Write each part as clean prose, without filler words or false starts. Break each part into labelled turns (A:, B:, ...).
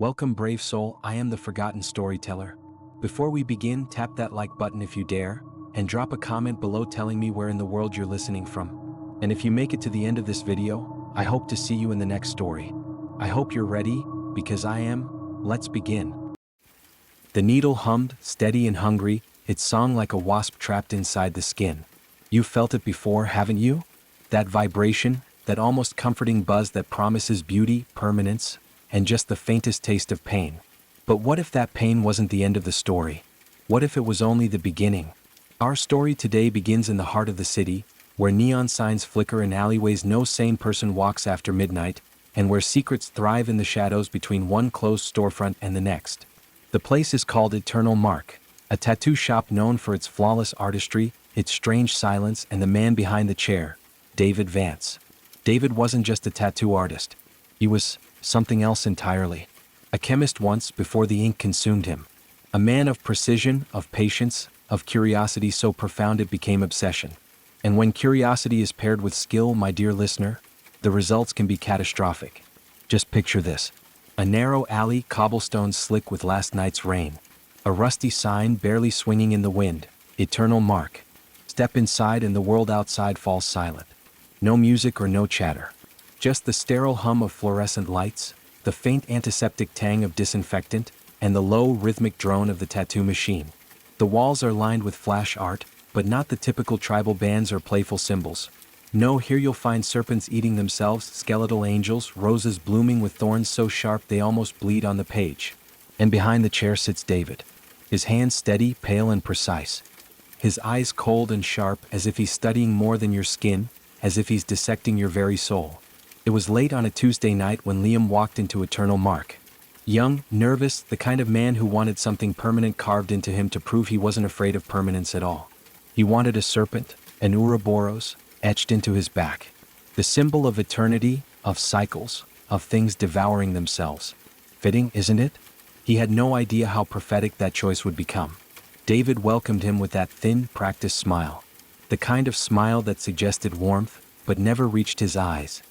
A: Welcome, brave soul. I am the forgotten storyteller. Before we begin, tap that like button if you dare, and drop a comment below telling me where in the world you're listening from. And if you make it to the end of this video, I hope to see you in the next story. I hope you're ready, because I am. Let's begin. The needle hummed, steady and hungry, its song like a wasp trapped inside the skin. You've felt it before, haven't you? That vibration, that almost comforting buzz that promises beauty, permanence, and just the faintest taste of pain. But what if that pain wasn't the end of the story? What if it was only the beginning? Our story today begins in the heart of the city, where neon signs flicker in alleyways no sane person walks after midnight, and where secrets thrive in the shadows between one closed storefront and the next. The place is called Eternal Mark, a tattoo shop known for its flawless artistry, its strange silence, and the man behind the chair, David Vance. David wasn't just a tattoo artist. He was something else entirely. A chemist once, before the ink consumed him. A man of precision, of patience, of curiosity so profound it became obsession. And when curiosity is paired with skill, my dear listener, the results can be catastrophic. Just picture this. A narrow alley, cobblestones slick with last night's rain. A rusty sign barely swinging in the wind, Eternal Mark. Step inside and the world outside falls silent. No music or no chatter. Just the sterile hum of fluorescent lights, the faint antiseptic tang of disinfectant, and the low rhythmic drone of the tattoo machine. The walls are lined with flash art, but not the typical tribal bands or playful symbols. No, here you'll find serpents eating themselves, skeletal angels, roses blooming with thorns so sharp they almost bleed on the page. And behind the chair sits David. His hands steady, pale and precise. His eyes cold and sharp, as if he's studying more than your skin, as if he's dissecting your very soul. It was late on a Tuesday night when Liam walked into Eternal Mark. Young, nervous, the kind of man who wanted something permanent carved into him to prove he wasn't afraid of permanence at all. He wanted a serpent, an Ouroboros, etched into his back. The symbol of eternity, of cycles, of things devouring themselves. Fitting, isn't it? He had no idea how prophetic that choice would become. David welcomed him with that thin, practiced smile. The kind of smile that suggested warmth, but never reached his eyes.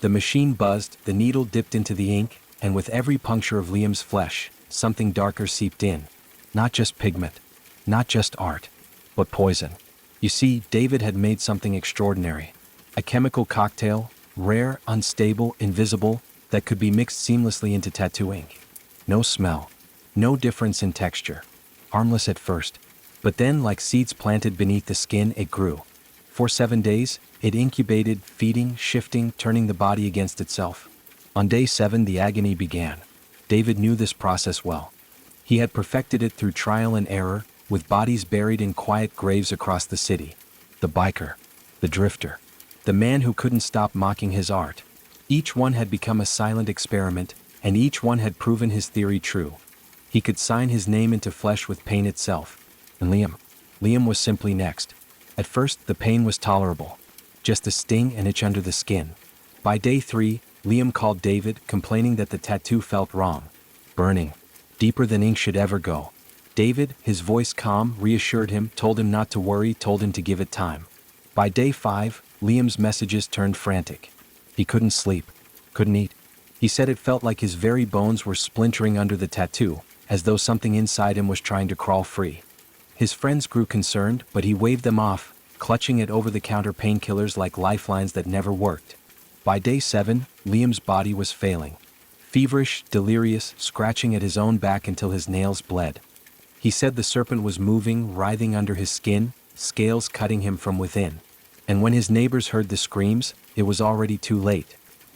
A: The machine buzzed, the needle dipped into the ink, and with every puncture of Liam's flesh, something darker seeped in. Not just pigment, not just art, but poison. You see, David had made something extraordinary. A chemical cocktail, rare, unstable, invisible, that could be mixed seamlessly into tattoo ink. No smell, no difference in texture. Harmless at first, but then, like seeds planted beneath the skin, it grew. For 7 days, it incubated, feeding, shifting, turning the body against itself. On day 7, the agony began. David knew this process well. He had perfected it through trial and error, with bodies buried in quiet graves across the city. The biker, the drifter, the man who couldn't stop mocking his art. Each one had become a silent experiment, and each one had proven his theory true. He could sign his name into flesh with pain itself. And Liam was simply next. At first, the pain was tolerable. Just a sting and itch under the skin. By day 3, Liam called David, complaining that the tattoo felt wrong. Burning. Deeper than ink should ever go. David, his voice calm, reassured him, told him not to worry, told him to give it time. By day 5, Liam's messages turned frantic. He couldn't sleep. Couldn't eat. He said it felt like his very bones were splintering under the tattoo, as though something inside him was trying to crawl free. His friends grew concerned, but he waved them off, clutching at over-the-counter painkillers like lifelines that never worked. By day 7, Liam's body was failing. Feverish, delirious, scratching at his own back until his nails bled. He said the serpent was moving, writhing under his skin, scales cutting him from within. And when his neighbors heard the screams, it was already too late.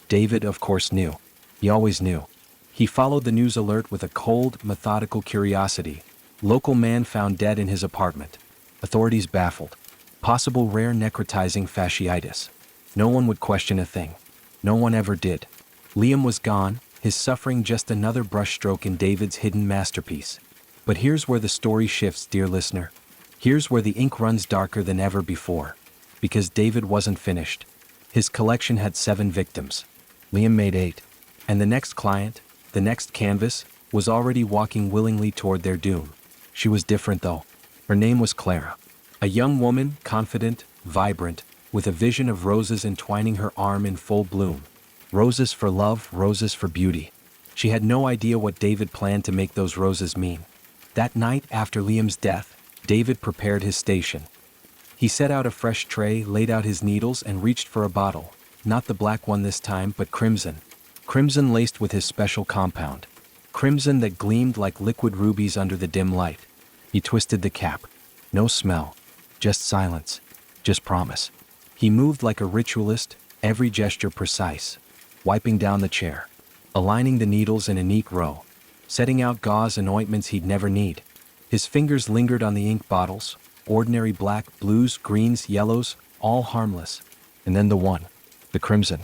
A: David, of course, knew. He always knew. He followed the news alert with a cold, methodical curiosity. Local man found dead in his apartment. Authorities baffled. Possible rare necrotizing fasciitis. No one would question a thing. No one ever did. Liam was gone, his suffering just another brushstroke in David's hidden masterpiece. But here's where the story shifts, dear listener. Here's where the ink runs darker than ever before. Because David wasn't finished. His collection had 7 victims. Liam made 8. And the next client, the next canvas, was already walking willingly toward their doom. She was different though. Her name was Clara. A young woman, confident, vibrant, with a vision of roses entwining her arm in full bloom. Roses for love, roses for beauty. She had no idea what David planned to make those roses mean. That night after Liam's death, David prepared his station. He set out a fresh tray, laid out his needles, and reached for a bottle. Not the black one this time, but crimson. Crimson laced with his special compound. Crimson that gleamed like liquid rubies under the dim light. He twisted the cap. No smell. Just silence. Just promise. He moved like a ritualist, every gesture precise. Wiping down the chair. Aligning the needles in a neat row. Setting out gauze and ointments he'd never need. His fingers lingered on the ink bottles. Ordinary black, blues, greens, yellows, all harmless. And then the one. The crimson.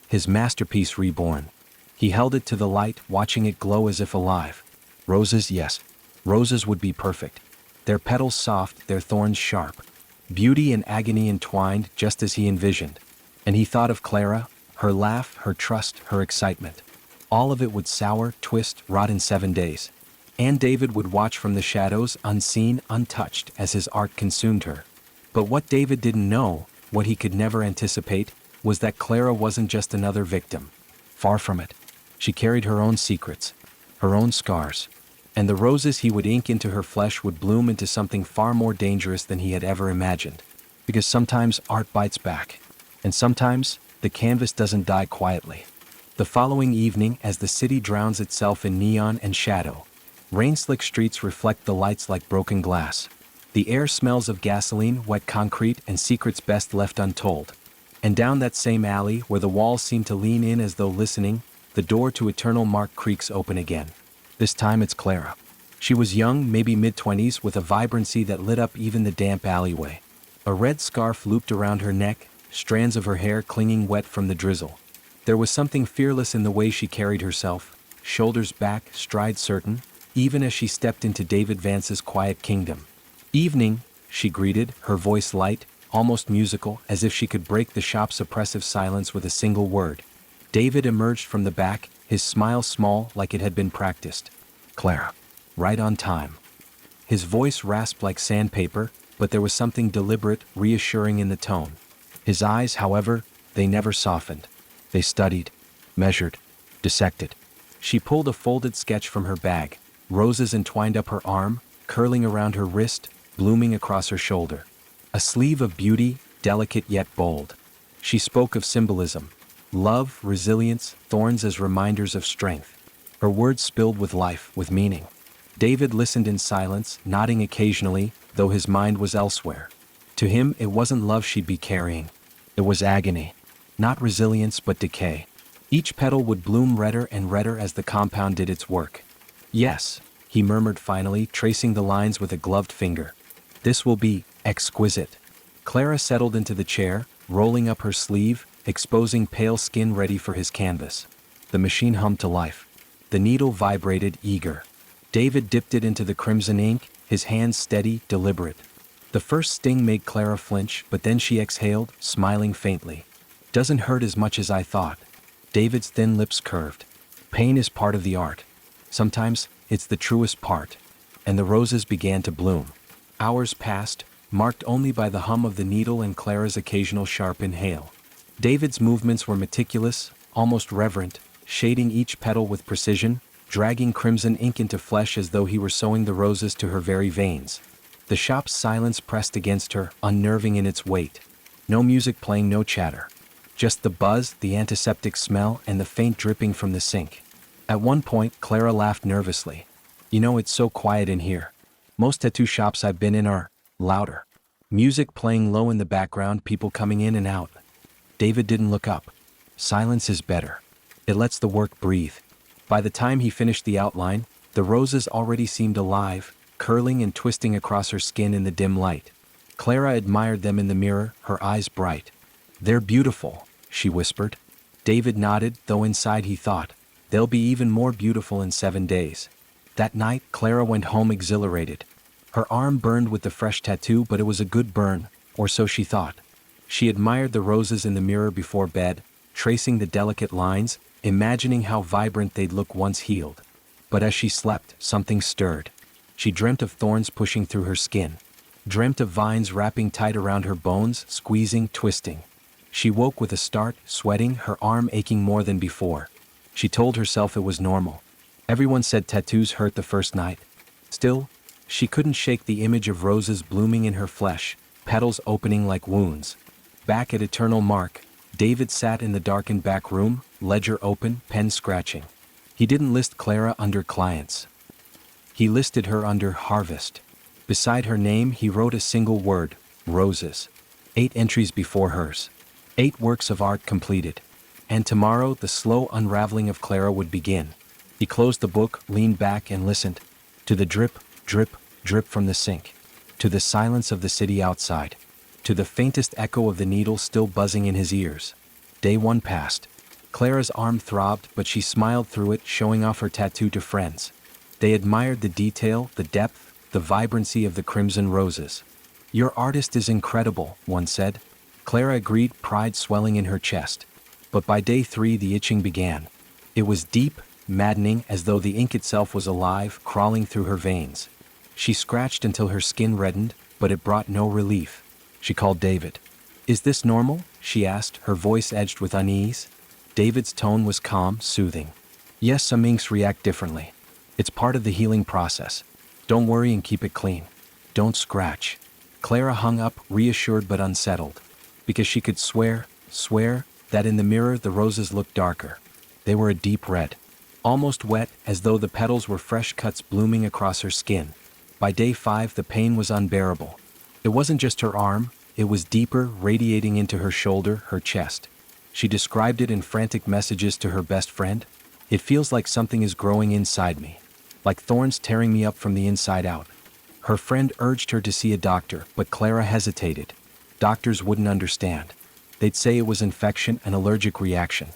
A: His masterpiece reborn. He held it to the light, watching it glow as if alive. Roses, yes. Roses would be perfect. Their petals soft, their thorns sharp. Beauty and agony entwined, just as he envisioned. And he thought of Clara, her laugh, her trust, her excitement. All of it would sour, twist, rot in 7 days. And David would watch from the shadows, unseen, untouched, as his art consumed her. But what David didn't know, what he could never anticipate, was that Clara wasn't just another victim. Far from it. She carried her own secrets, her own scars. And the roses he would ink into her flesh would bloom into something far more dangerous than he had ever imagined. Because sometimes art bites back. And sometimes, the canvas doesn't die quietly. The following evening, as the city drowns itself in neon and shadow, rain-slick streets reflect the lights like broken glass. The air smells of gasoline, wet concrete, and secrets best left untold. And down that same alley, where the walls seem to lean in as though listening, the door to eternal Mark creaks open again. This time it's Clara. She was young, maybe mid-20s, with a vibrancy that lit up even the damp alleyway. A red scarf looped around her neck, strands of her hair clinging wet from the drizzle. There was something fearless in the way she carried herself, shoulders back, stride certain, even as she stepped into David Vance's quiet kingdom. "Evening," she greeted, her voice light, almost musical, as if she could break the shop's oppressive silence with a single word. David emerged from the back, his smile small like it had been practiced. "Clara. Right on time." His voice rasped like sandpaper, but there was something deliberate, reassuring in the tone. His eyes, however, they never softened. They studied, measured, dissected. She pulled a folded sketch from her bag, roses entwined up her arm, curling around her wrist, blooming across her shoulder. A sleeve of beauty, delicate yet bold. She spoke of symbolism. Love, resilience, thorns as reminders of strength. Her words spilled with life, with meaning. David listened in silence, nodding occasionally, though his mind was elsewhere. To him, it wasn't love she'd be carrying. It was agony. Not resilience, but decay. Each petal would bloom redder and redder as the compound did its work. "Yes," he murmured finally, tracing the lines with a gloved finger. "This will be exquisite." Clara settled into the chair, rolling up her sleeve, exposing pale skin ready for his canvas. The machine hummed to life. The needle vibrated, eager. David dipped it into the crimson ink, his hands steady, deliberate. The first sting made Clara flinch, but then she exhaled, smiling faintly. "Doesn't hurt as much as I thought." David's thin lips curved. "Pain is part of the art. Sometimes, it's the truest part." And the roses began to bloom. Hours passed, marked only by the hum of the needle and Clara's occasional sharp inhale. David's movements were meticulous, almost reverent, shading each petal with precision, dragging crimson ink into flesh as though he were sewing the roses to her very veins. The shop's silence pressed against her, unnerving in its weight. No music playing, no chatter. Just the buzz, the antiseptic smell, and the faint dripping from the sink. At one point, Clara laughed nervously. "You know, it's so quiet in here. Most tattoo shops I've been in are louder. Music playing low in the background, people coming in and out." David didn't look up. Silence is better. It lets the work breathe. By the time he finished the outline, the roses already seemed alive, curling and twisting across her skin in the dim light. Clara admired them in the mirror, her eyes bright. "They're beautiful," she whispered. David nodded, though inside he thought, "They'll be even more beautiful in 7 days." That night, Clara went home exhilarated. Her arm burned with the fresh tattoo, but it was a good burn, or so she thought. She admired the roses in the mirror before bed, tracing the delicate lines, imagining how vibrant they'd look once healed. But as she slept, something stirred. She dreamt of thorns pushing through her skin. Dreamt of vines wrapping tight around her bones, squeezing, twisting. She woke with a start, sweating, her arm aching more than before. She told herself it was normal. Everyone said tattoos hurt the first night. Still, she couldn't shake the image of roses blooming in her flesh, petals opening like wounds. Back at Eternal Mark, David sat in the darkened back room, ledger open, pen scratching. He didn't list Clara under clients. He listed her under harvest. Beside her name he wrote a single word, roses. 8 entries before hers. 8 works of art completed. And tomorrow the slow unraveling of Clara would begin. He closed the book, leaned back and listened. To the drip, drip, drip from the sink. To the silence of the city outside. To the faintest echo of the needle still buzzing in his ears. Day 1 passed. Clara's arm throbbed, but she smiled through it, showing off her tattoo to friends. They admired the detail, the depth, the vibrancy of the crimson roses. "Your artist is incredible," one said. Clara agreed, pride swelling in her chest. But by day 3 the itching began. It was deep, maddening, as though the ink itself was alive, crawling through her veins. She scratched until her skin reddened, but it brought no relief. She called David. "Is this normal?" she asked, her voice edged with unease. David's tone was calm, soothing. "Yes, some inks react differently. It's part of the healing process. Don't worry and keep it clean. Don't scratch." Clara hung up, reassured but unsettled. Because she could swear, that in the mirror the roses looked darker. They were a deep red. Almost wet, as though the petals were fresh cuts blooming across her skin. By day 5 the pain was unbearable. It wasn't just her arm, it was deeper, radiating into her shoulder, her chest. She described it in frantic messages to her best friend. "It feels like something is growing inside me. Like thorns tearing me up from the inside out." Her friend urged her to see a doctor, but Clara hesitated. Doctors wouldn't understand. They'd say it was infection, an allergic reaction.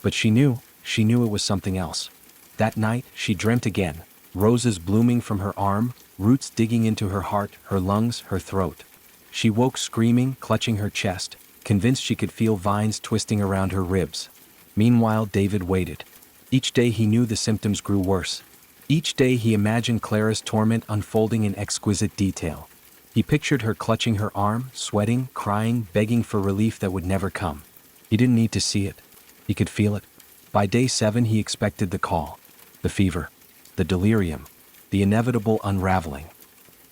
A: But she knew it was something else. That night, she dreamt again. Roses blooming from her arm, roots digging into her heart, her lungs, her throat. She woke screaming, clutching her chest, convinced she could feel vines twisting around her ribs. Meanwhile, David waited. Each day he knew the symptoms grew worse. Each day he imagined Clara's torment unfolding in exquisite detail. He pictured her clutching her arm, sweating, crying, begging for relief that would never come. He didn't need to see it. He could feel it. By day 7 he expected the call. The fever. The delirium. The inevitable unraveling.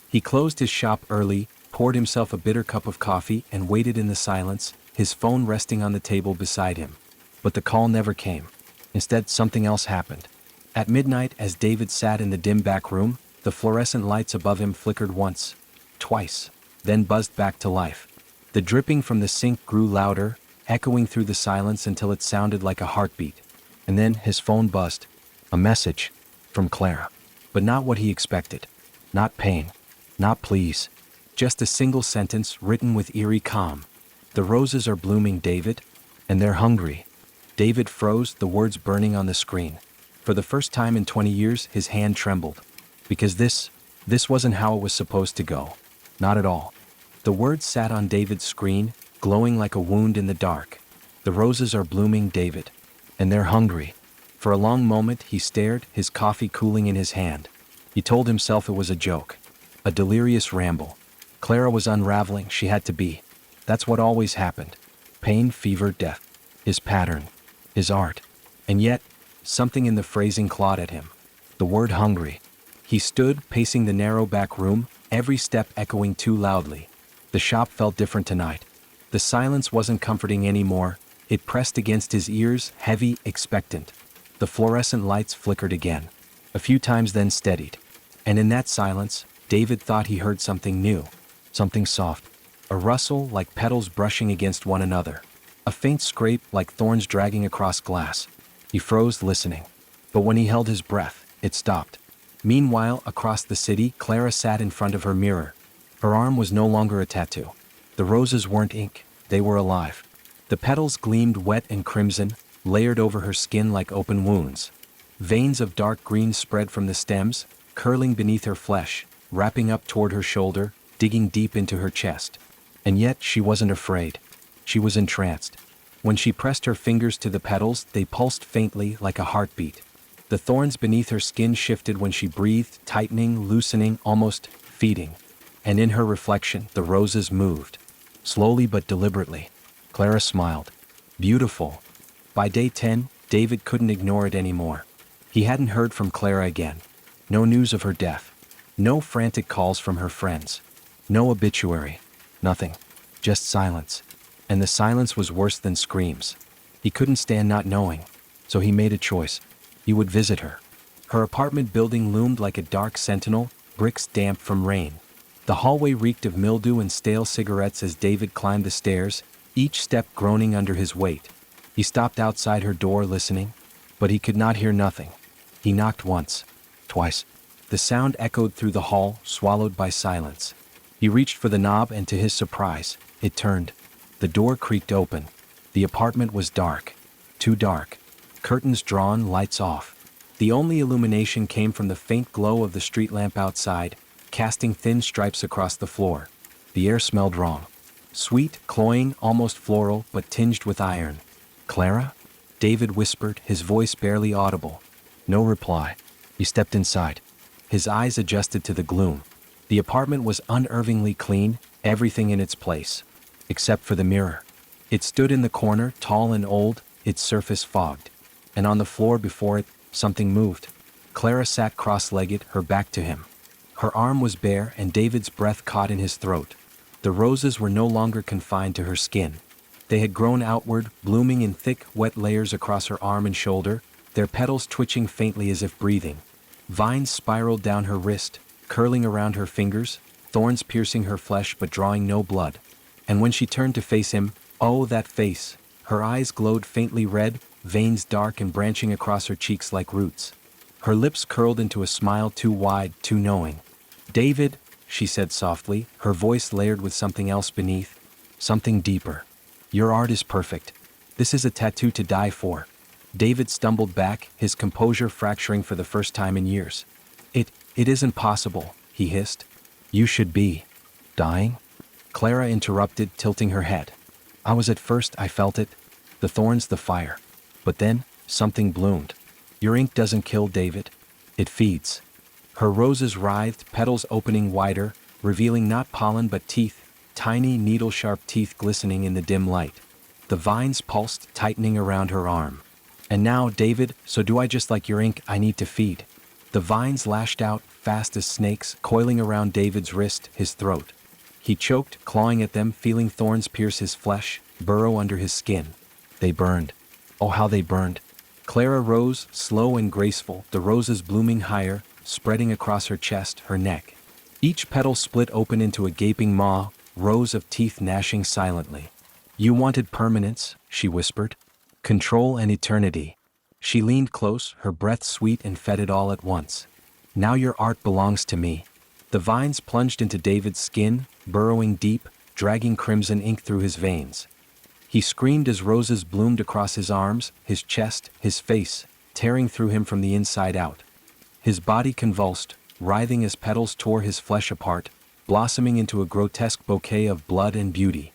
A: He closed his shop early, poured himself a bitter cup of coffee, and waited in the silence, his phone resting on the table beside him. But the call never came. Instead, something else happened. At midnight, as David sat in the dim back room, the fluorescent lights above him flickered once, twice, then buzzed back to life. The dripping from the sink grew louder, echoing through the silence until it sounded like a heartbeat. And then his phone buzzed. A message. From Clara. But not what he expected. Not pain. Not please. Just a single sentence written with eerie calm. "The roses are blooming, David. And they're hungry." David froze, the words burning on the screen. For the first time in 20 years, his hand trembled. Because this wasn't how it was supposed to go. Not at all. The words sat on David's screen, glowing like a wound in the dark. "The roses are blooming, David. And they're hungry." For a long moment he stared, his coffee cooling in his hand. He told himself it was a joke. A delirious ramble. Clara was unraveling, she had to be. That's what always happened. Pain, fever, death. His pattern. His art. And yet, something in the phrasing clawed at him. The word hungry. He stood, pacing the narrow back room, every step echoing too loudly. The shop felt different tonight. The silence wasn't comforting anymore. It pressed against his ears, heavy, expectant. The fluorescent lights flickered again. A few times then steadied. And in that silence, David thought he heard something new. Something soft. A rustle like petals brushing against one another. A faint scrape like thorns dragging across glass. He froze, listening. But when he held his breath, it stopped. Meanwhile, across the city, Clara sat in front of her mirror. Her arm was no longer a tattoo. The roses weren't ink, they were alive. The petals gleamed wet and crimson, layered over her skin like open wounds. Veins of dark green spread from the stems, curling beneath her flesh, wrapping up toward her shoulder, digging deep into her chest. And yet she wasn't afraid. She was entranced. When she pressed her fingers to the petals, they pulsed faintly like a heartbeat. The thorns beneath her skin shifted when she breathed, tightening, loosening, almost feeding. And in her reflection, the roses moved. Slowly but deliberately. Clara smiled. Beautiful. By day 10, David couldn't ignore it anymore. He hadn't heard from Clara again. No news of her death. No frantic calls from her friends. No obituary. Nothing. Just silence. And the silence was worse than screams. He couldn't stand not knowing. So he made a choice. He would visit her. Her apartment building loomed like a dark sentinel, bricks damp from rain. The hallway reeked of mildew and stale cigarettes as David climbed the stairs, each step groaning under his weight. He stopped outside her door listening, but he could not hear nothing. He knocked once, twice. The sound echoed through the hall, swallowed by silence. He reached for the knob and to his surprise, it turned. The door creaked open. The apartment was dark. Too dark. Curtains drawn, lights off. The only illumination came from the faint glow of the street lamp outside, casting thin stripes across the floor. The air smelled wrong. Sweet, cloying, almost floral, but tinged with iron. "Clara?" David whispered, his voice barely audible. No reply. He stepped inside. His eyes adjusted to the gloom. The apartment was unnervingly clean, everything in its place. Except for the mirror. It stood in the corner, tall and old, its surface fogged. And on the floor before it, something moved. Clara sat cross-legged, her back to him. Her arm was bare and David's breath caught in his throat. The roses were no longer confined to her skin. They had grown outward, blooming in thick, wet layers across her arm and shoulder, their petals twitching faintly as if breathing. Vines spiraled down her wrist, curling around her fingers, thorns piercing her flesh but drawing no blood. And when she turned to face him, oh, that face! Her eyes glowed faintly red, veins dark and branching across her cheeks like roots. Her lips curled into a smile too wide, too knowing. "David," she said softly, her voice layered with something else beneath, something deeper. "Your art is perfect. This is a tattoo to die for." David stumbled back, his composure fracturing for the first time in years. It isn't possible," he hissed. "You should be dying?" Clara interrupted, tilting her head. "I was at first, I felt it. The thorns, the fire. But then, something bloomed. Your ink doesn't kill, David. It feeds." Her roses writhed, petals opening wider, revealing not pollen but teeth, tiny needle-sharp teeth glistening in the dim light. The vines pulsed, tightening around her arm. "And now, David, so do I just like your ink, I need to feed." The vines lashed out, fast as snakes, coiling around David's wrist, his throat. He choked, clawing at them, feeling thorns pierce his flesh, burrow under his skin. They burned. Oh, how they burned. Clara rose, slow and graceful, the roses blooming higher, spreading across her chest, her neck. Each petal split open into a gaping maw, rows of teeth gnashing silently. "You wanted permanence," she whispered. "Control and eternity." She leaned close, her breath sweet and fetid all at once. "Now your art belongs to me." The vines plunged into David's skin, burrowing deep, dragging crimson ink through his veins. He screamed as roses bloomed across his arms, his chest, his face, tearing through him from the inside out. His body convulsed, writhing as petals tore his flesh apart, blossoming into a grotesque bouquet of blood and beauty.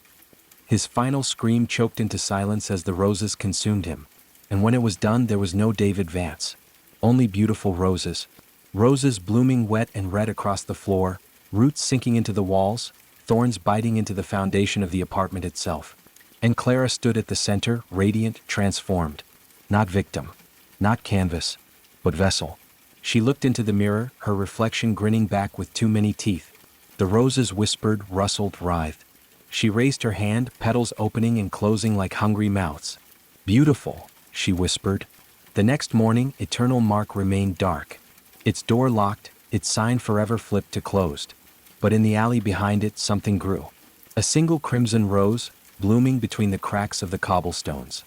A: His final scream choked into silence as the roses consumed him. And when it was done, there was no David Vance. Only beautiful roses. Roses blooming wet and red across the floor, roots sinking into the walls, thorns biting into the foundation of the apartment itself. And Clara stood at the center, radiant, transformed. Not victim. Not canvas. But vessel. She looked into the mirror, her reflection grinning back with too many teeth. The roses whispered, rustled, writhed. She raised her hand, petals opening and closing like hungry mouths. "Beautiful," she whispered. The next morning, Eternal Mark remained dark. Its door locked, its sign forever flipped to closed. But in the alley behind it, something grew. A single crimson rose, blooming between the cracks of the cobblestones.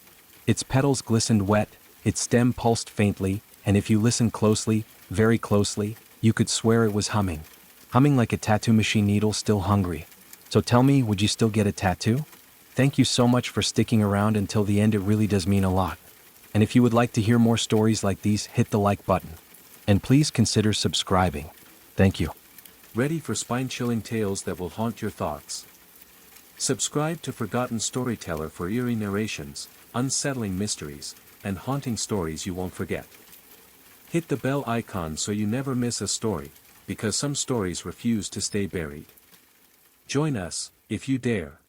A: Its petals glistened wet, its stem pulsed faintly, and if you listened closely, very closely, you could swear it was humming. Humming like a tattoo machine needle still hungry. So tell me, would you still get a tattoo? Thank you so much for sticking around until the end, it really does mean a lot. And if you would like to hear more stories like these, hit the like button. And please consider subscribing. Thank you.
B: Ready for spine-chilling tales that will haunt your thoughts? Subscribe to Forgotten Storyteller for eerie narrations, unsettling mysteries, and haunting stories you won't forget. Hit the bell icon so you never miss a story, because some stories refuse to stay buried. Join us, if you dare.